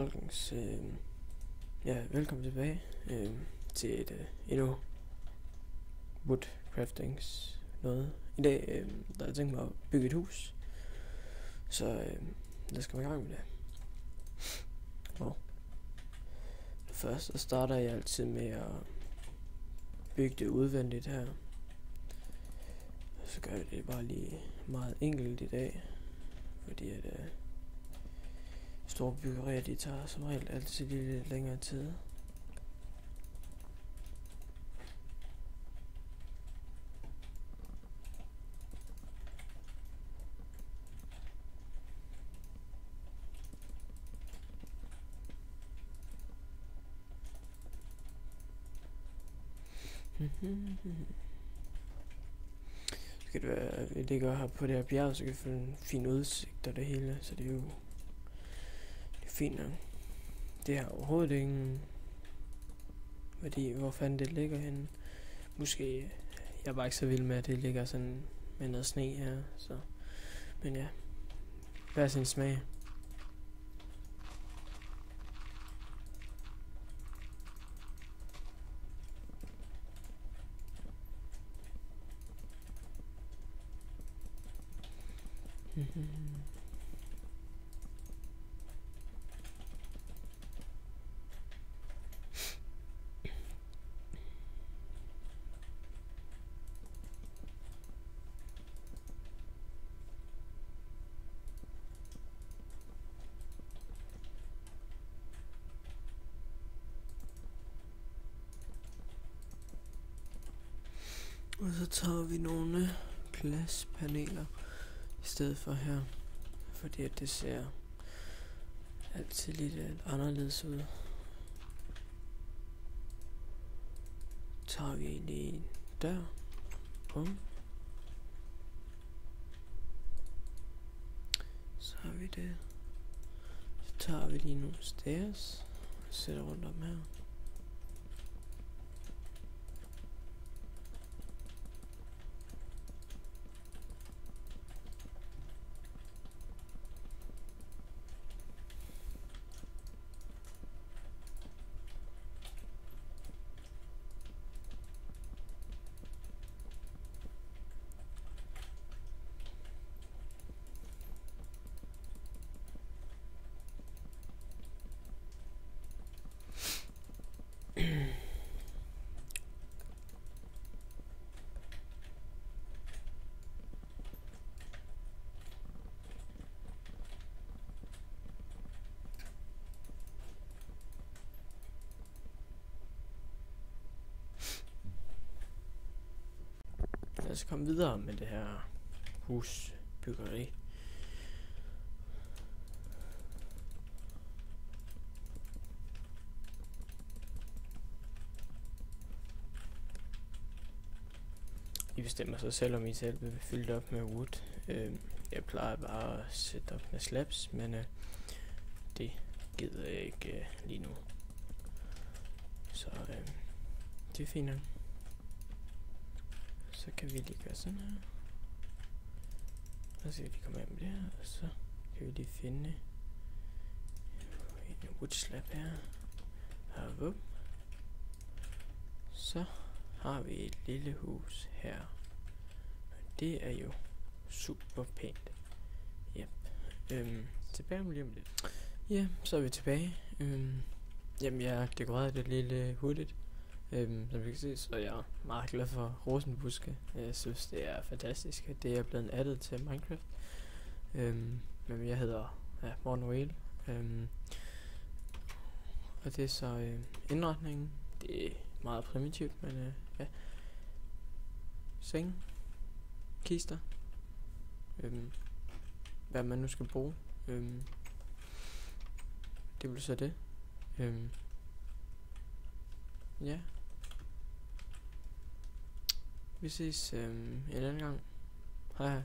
Folkens, velkommen tilbage til et endnu woodcraftings noget. I dag der har jeg tænkt mig at bygge et hus, så lad os komme i gang med det. Først så starter jeg altid med at bygge det udvendigt her. Så gør jeg det bare lige meget enkelt i dag, fordi at store byggerier, de tager som regel altid lidt længere tid. Skal det være, vi ligger her på det her bjerg, så kan vi få en fin udsigt og det hele, så det er jo fint nok. Det har overhovedet ingen værdi, hvor fanden det ligger henne. Måske, jeg er bare ikke så vild med, at det ligger sådan med noget sne her, så. Men ja, hver sin smag. Og så tager vi nogle glaspaneler i stedet for her, fordi at det ser altid lidt anderledes ud. Tager vi lige der. Bum. Så har vi det. Så tager vi lige nogle stairs og sætter rundt om her. Lad os komme videre med det her husbyggeri. I bestemmer sig selv, om I selv vil fylde op med wood. Jeg plejer bare at sætte op med slabs, men det gider jeg ikke lige nu. Så det er fint nok. Så kan vi lige gøre sådan her. Og så kan vi komme af med det her. Og så kan vi lige finde en wood slab her. Og så har vi et lille hus her. Og det er jo super pænt. Yep. Tilbage om lige om lidt. Ja, så er vi tilbage. Jamen jeg har dekoreret det lille hurtigt. Som vi kan se, så er jeg meget glad for rosenbuske. Jeg synes det er fantastisk, at det er blevet addet til Minecraft. Men jeg hedder Morten Whale. Og det er så indretningen. Det er meget primitivt, men ja. Seng, kister, hvad man nu skal bruge. Det bliver så det. Ja. Vi ses en anden gang. Hej hej.